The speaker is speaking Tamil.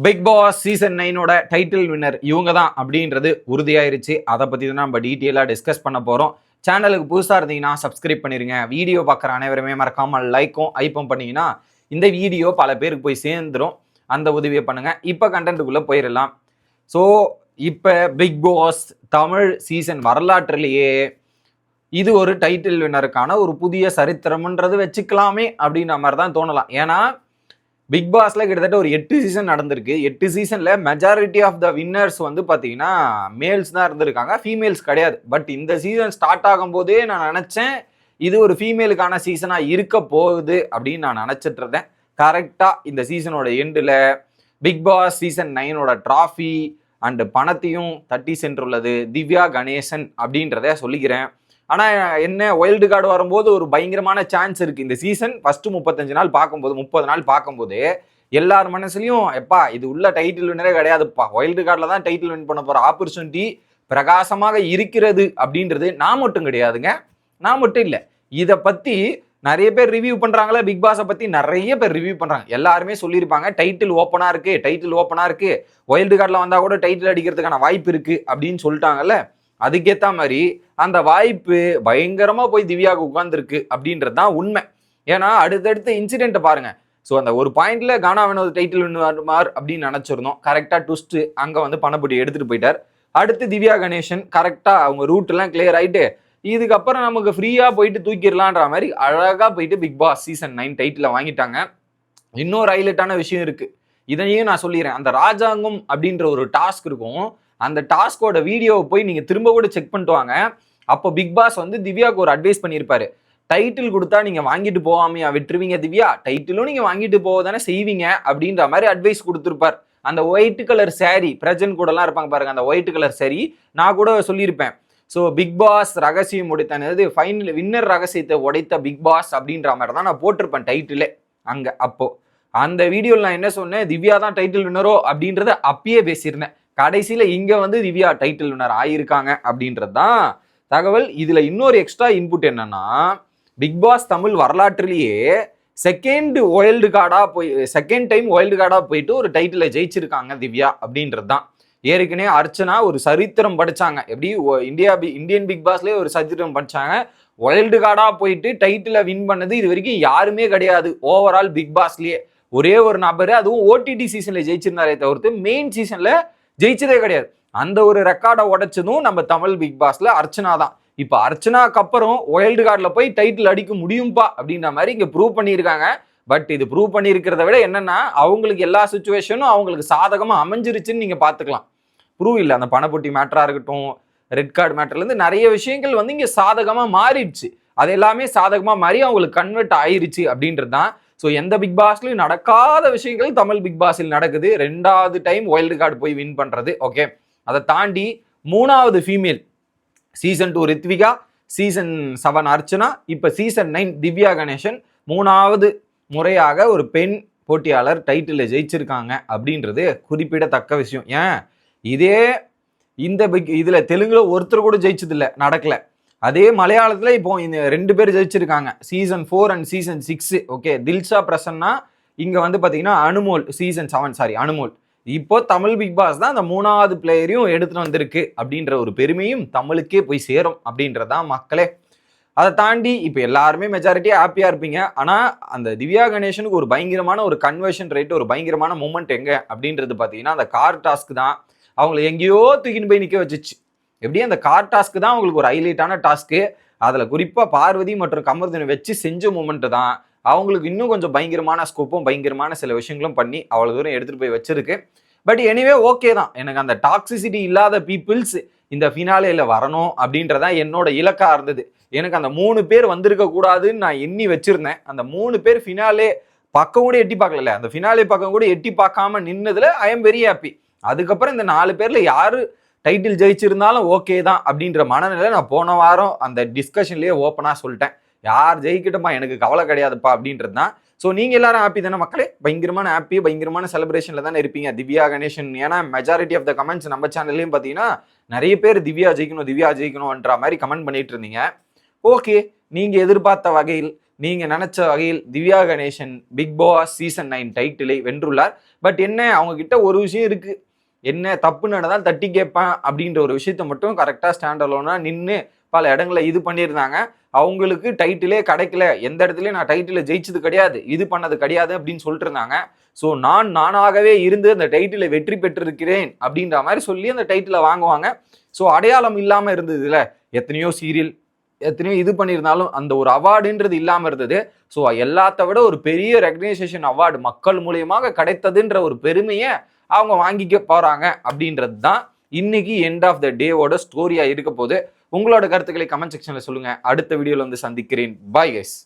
பிக் பாஸ் சீசன் 9ஓட டைட்டில் வின்னர் இவங்க தான் அப்படின்றது உறுதியாயிருச்சு. அதை பற்றி தான் நம்ம டீட்டெயிலாக டிஸ்கஸ் பண்ண போகிறோம். சேனலுக்கு புதுசாக இருந்தீங்கன்னா சப்ஸ்கிரைப் பண்ணிடுங்க. வீடியோ பார்க்குற அனைவருமே மறக்காமல் லைக்கும் ஐப்பும் பண்ணிங்கன்னா இந்த வீடியோ பல பேருக்கு போய் சேர்ந்துடும். அந்த உதவியை பண்ணுங்கள். இப்போ கண்டென்ட்டுக்குள்ளே போயிடலாம். ஸோ இப்போ பிக் பாஸ் தமிழ் சீசன் வரலாற்றிலேயே இது ஒரு டைட்டில் வின்னருக்கான ஒரு புதிய சரித்திரம்ன்றது வச்சுக்கலாமே அப்படின்ற மாதிரி தான் தோணலாம். ஏன்னா பிக் பாஸ்ல கிட்டத்தட்ட ஒரு 8 சீசன் நடந்திருக்கு. 8 சீசன்ல மெஜாரிட்டி ஆஃப் த வின்னர்ஸ் வந்து பார்த்தீங்கன்னா மேல்ஸ் தான் இருந்திருக்காங்க, ஃபீமேல்ஸ் கிடையாது. பட் இந்த சீசன் ஸ்டார்ட் ஆகும் போதே நான் நினைச்சேன் இது ஒரு ஃபீமேலுக்கான சீசனா இருக்க போகுது அப்படின்னு நான் நினைச்சிட்டு இருந்தேன். கரெக்டா இந்த சீசனோட எண்டில் பிக் பாஸ் சீசன் 9ஓட டிராஃபி அண்ட் பணத்தையும் தட்டி சென்றுள்ளது திவ்யா கணேசன் அப்படின்றத சொல்லிக்கிறேன். ஆனால் என்ன வைல்டு கார்டு வரும்போது ஒரு பயங்கரமான சான்ஸ் இருக்குது. இந்த சீசன் ஃபஸ்ட்டு 35 நாள் பார்க்கும்போது 30 நாள் பார்க்கும்போது எல்லார் மனசுலையும் எப்பா இது உள்ள டைட்டில் வின்னரே கிடையாதுப்பா, வைல்டு கார்டில் தான் டைட்டில் வின் பண்ண போகிற ஆப்பர்ச்சுனிட்டி பிரகாசமாக இருக்கிறது அப்படின்றது நான் மட்டும் கிடையாதுங்க, நான் மட்டும் இல்லை. இதை பற்றி நிறைய பேர் ரிவ்யூ பண்ணுறாங்களே, பிக் பாஸை பற்றி நிறைய பேர் ரிவ்யூ பண்ணுறாங்க. எல்லாருமே சொல்லியிருப்பாங்க டைட்டில் ஓப்பனாக இருக்குது, டைட்டில் ஓப்பனாக இருக்குது, வைல்டு கார்டில் வந்தால் கூட டைட்டில் அடிக்கிறதுக்கான வாய்ப்பு இருக்குது அப்படின்னு சொல்லிட்டாங்கல்ல. அதுக்கேற்ற மாதிரி அந்த வாய்ப்பு பயங்கரமா போய் திவ்யாவுக்கு உட்கார்ந்துருக்கு அப்படின்றது தான் உண்மை. ஏன்னா அடுத்தடுத்த இன்சிடென்ட்டை பாருங்க. ஸோ அந்த ஒரு பாயிண்ட்ல கானா வினோத் டைட்டில் வின்னுவார் அப்படின்னு நினைச்சிருந்தோம். கரெக்டா ட்விஸ்ட் அங்க வந்து பணப்பட்டி எடுத்துட்டு போயிட்டார். அடுத்து திவ்யா கணேசன் கரெக்டா அவங்க ரூட் எல்லாம் கிளியர் ஆயிட்டு இதுக்கப்புறம் நமக்கு ஃப்ரீயா போயிட்டு தூக்கிடலான்ற மாதிரி அழகா போயிட்டு பிக் பாஸ் சீசன் 9 டைட்டில் வாங்கிட்டாங்க. இன்னொரு ஹைலைட்டான விஷயம் இருக்கு, இதையும் நான் சொல்லிடுறேன். அந்த ராஜாங்கம் அப்படின்ற ஒரு டாஸ்க் இருக்கும். அந்த டாஸ்கோட வீடியோவை போய் நீங்க திரும்ப கூட செக் பண்ணிட்டு வாங்க. அப்போ பிக் பாஸ் வந்து திவ்யாவுக்கு ஒரு அட்வைஸ் பண்ணியிருப்பாரு. டைட்டில் கொடுத்தா நீங்க வாங்கிட்டு போவாமையா விட்டுருவீங்க திவ்யா, டைட்டிலும் நீங்க வாங்கிட்டு போக தானே செய்வீங்க அப்படின்ற மாதிரி அட்வைஸ் கொடுத்துருப்பார். அந்த ஒயிட் கலர் சாரி பிரஜன் கூட எல்லாம் இருப்பாங்க பாருங்க, அந்த ஒயிட் கலர் சாரி நான் கூட சொல்லியிருப்பேன். ஸோ பிக் பாஸ் ரகசியம் உடைத்தனது ஃபைனல் வின்னர் ரகசியத்தை உடைத்த பிக் பாஸ் அப்படின்ற மாதிரி தான் நான் போட்டிருப்பேன் டைட்டிலே அங்க. அப்போ அந்த வீடியோவில் நான் என்ன சொன்னேன், திவ்யா தான் டைட்டில் வின்னரோ அப்படின்றத அப்பயே பேசியிருந்தேன். கடைசியில இங்க வந்து திவ்யா டைட்டில் வின்னர் ஆயிருக்காங்க அப்படின்றது தான் தகவல். இதுல இன்னொரு எக்ஸ்ட்ரா இன்புட் என்னன்னா, பிக் பாஸ் தமிழ் வரலாற்றிலேயே செகண்ட் டைம் வைல்டு கார்டா போயிட்டு ஒரு டைட்டிலை ஜெயிச்சிருக்காங்க திவ்யா அப்படின்றது தான். ஏற்கனவே அர்ச்சனா ஒரு சரித்திரம் படிச்சாங்க, எப்படி இந்தியன் பிக் பாஸ்லயே ஒரு சரித்திரம் படிச்சாங்க. வைல்டு கார்டா போயிட்டு டைட்டிலை வின் பண்ணது இது வரைக்கும் யாருமே கிடையாது ஓவரால் பிக் பாஸ்லயே. ஒரே ஒரு நபர், அதுவும் ஓடிடி சீசன்ல ஜெயிச்சிருந்தாரே தவிர்த்து மெயின் சீசன்ல ஜெயிச்சதே கிடையாது. அந்த ஒரு ரெக்கார்டை உடைச்சதும் நம்ம தமிழ் பிக் பாஸ்ல அர்ச்சனா தான். இப்ப அர்ச்சனாக்கு அப்புறம் வைல்டு கார்டில் போய் டைட்டில் அடிக்க முடியும்பா அப்படின்ற மாதிரி இங்க ப்ரூவ் பண்ணியிருக்காங்க. பட் இது ப்ரூவ் பண்ணியிருக்கிறத விட என்னன்னா, அவங்களுக்கு எல்லா சுச்சுவேஷனும் அவங்களுக்கு சாதகமா அமைஞ்சிருச்சுன்னு நீங்க பாத்துக்கலாம். ப்ரூவ் இல்லை, அந்த பணப்பொட்டி மேட்டரா இருக்கட்டும், ரெட் கார்டு மேட்டர்ல இருந்து நிறைய விஷயங்கள் வந்து இங்க சாதகமா மாறிடுச்சு. அது எல்லாமே சாதகமா மாறி அவங்களுக்கு கன்வெர்ட் ஆயிருச்சு அப்படின்றது தான். ஸோ எந்த பிக் பாஸ்லையும் நடக்காத விஷயங்கள் தமிழ் பிக் பாஸில் நடக்குது. 2வது டைம் வைல்டு கார்டு போய் வின் பண்றது. ஓகே, அதை தாண்டி 3வது female season 2 Rithvika, season 7 Archana, இப்போ சீசன் 9 திவ்யா கணேசன் 3வது முறையாக ஒரு பெண் போட்டியாளர் டைட்டில் ஜெயிச்சிருக்காங்க அப்படின்றது குறிப்பிடத்தக்க விஷயம். ஏன் இதே இதுல தெலுங்குல ஒருத்தர் கூட ஜெயிச்சது இல்லை, நடக்கல. அதே மலையாளத்துல இப்போ இந்த 2 பேர் ஜெயிச்சிருக்காங்க, season 4 and season 6. Okay, Dilsha Prasanna, இங்க வந்து பாத்தீங்கன்னா அனுமோல் சீசன் 7, அனுமோல். இப்போ தமிழ் பிக் பாஸ் தான் அந்த 3வது பிளேயரையும் எடுத்துட்டு வந்திருக்கு அப்படின்ற ஒரு பெருமையும் தமிழுக்கே போய் சேரும் அப்படின்றதான் மக்களே. அதை தாண்டி இப்போ எல்லாருமே மெஜாரிட்டியா ஹாப்பியா இருப்பீங்க. ஆனா அந்த திவ்யா கணேசனுக்கு ஒரு பயங்கரமான ஒரு கன்வர்ஷன் ரேட், ஒரு பயங்கரமான மூமெண்ட் எங்க அப்படின்றது பாத்தீங்கன்னா அந்த கார் டாஸ்க் தான் அவங்களை எங்கேயோ தூக்கின்னு போய் நிக்க வச்சிச்சு. எப்படி அந்த கார் டாஸ்க்கு தான் அவங்களுக்கு ஒரு ஹைலைட்டான டாஸ்க்கு. அதில் குறிப்பாக பார்வதி மற்றும் கமர்தனை வச்சு செஞ்ச மூமெண்ட்டு தான் அவங்களுக்கு இன்னும் கொஞ்சம் பயங்கரமான ஸ்கோப்பும் பயங்கரமான சில விஷயங்களும் பண்ணி அவ்வளோ தூரம் எடுத்துகிட்டு போய் வச்சிருக்கு. பட் எனிவே ஓகே தான், எனக்கு அந்த டாக்ஸிசிட்டி இல்லாத பீப்புள்ஸ் இந்த ஃபினாலேயில் வரணும் அப்படின்றதான் என்னோட இலக்காக இருந்தது. எனக்கு அந்த 3 பேர் வந்திருக்க கூடாதுன்னு நான் எண்ணி வச்சிருந்தேன். அந்த 3 பேர் ஃபினாலே பக்கம் கூட எட்டி பார்க்கல, அந்த ஃபினாலே பக்கம் கூட எட்டி பார்க்காம நின்னதுல ஐ எம் வெரி ஹாப்பி. அதுக்கப்புறம் இந்த 4 பேர்ல யாரு டைட்டில் ஜெயிச்சிருந்தாலும் ஓகே தான் அப்படின்ற மனநிலை நான் போன வாரம் அந்த டிஸ்கஷன்லேயே ஓப்பனாக சொல்லிட்டேன். யார் ஜெயிக்கட்டுமா எனக்கு கவலை கிடையாதுப்பா அப்படின்றது தான். ஸோ நீங்கள் எல்லாரும் ஹாப்பி தானே மக்களே? பயங்கரமான ஹாப்பி, பயங்கரமான செலிப்ரேஷனில் தானே இருப்பீங்க திவ்யா கணேசன். ஏன்னா மெஜாரிட்டி ஆஃப் த கமெண்ட்ஸ் நம்ம சேனல்லையும் பார்த்தீங்கன்னா நிறைய பேர் திவ்யா ஜெயிக்கணும்ன்ற மாதிரி கமெண்ட் பண்ணிட்டு இருந்தீங்க. ஓகே, நீங்கள் எதிர்பார்த்த வகையில் நீங்க நினைச்ச வகையில் Divya Ganesan Bigg Boss season 9 டைட்டிலை வென்றுள்ளார். பட் என்ன, அவங்க கிட்ட ஒரு விஷயம் இருக்கு, என்ன தப்பு நடந்தால் தட்டி கேட்பேன் அப்படின்ற ஒரு விஷயத்த மட்டும் கரெக்டா ஸ்டாண்ட் அலோனா நின்று பல இடங்களை இது பண்ணியிருந்தாங்க. அவங்களுக்கு டைட்டிலே கிடைக்கல, எந்த இடத்துலயும் நான் டைட்டில ஜெயிச்சது கிடையாது, இது பண்ணது கிடையாது அப்படின்னு சொல்லிட்டு இருந்தாங்க. ஸோ நானாகவே இருந்து அந்த டைட்டிலை வெற்றி பெற்றிருக்கிறேன் அப்படின்ற மாதிரி சொல்லி அந்த டைட்டிலை வாங்குவாங்க. ஸோ அடையாளம் இல்லாம இருந்ததுல, எத்தனையோ சீரியல் எத்தனையோ இது பண்ணியிருந்தாலும் அந்த ஒரு அவார்டுன்றது இல்லாம இருந்தது. ஸோ எல்லாத்த விட ஒரு பெரிய ரெகனைசேஷன் அவார்டு மக்கள் மூலியமாக கிடைத்ததுன்ற ஒரு பெருமையை அவங்க வாங்கிக்க போறாங்க அப்படின்றது தான் இன்னைக்கு எண்ட் ஆஃப் த டேவோட ஸ்டோரியா இருக்க போது. உங்களோட கருத்துக்களை கமெண்ட் செக்ஷன்ல சொல்லுங்க. அடுத்த வீடியோல வந்து சந்திக்கிறேன். Bye guys.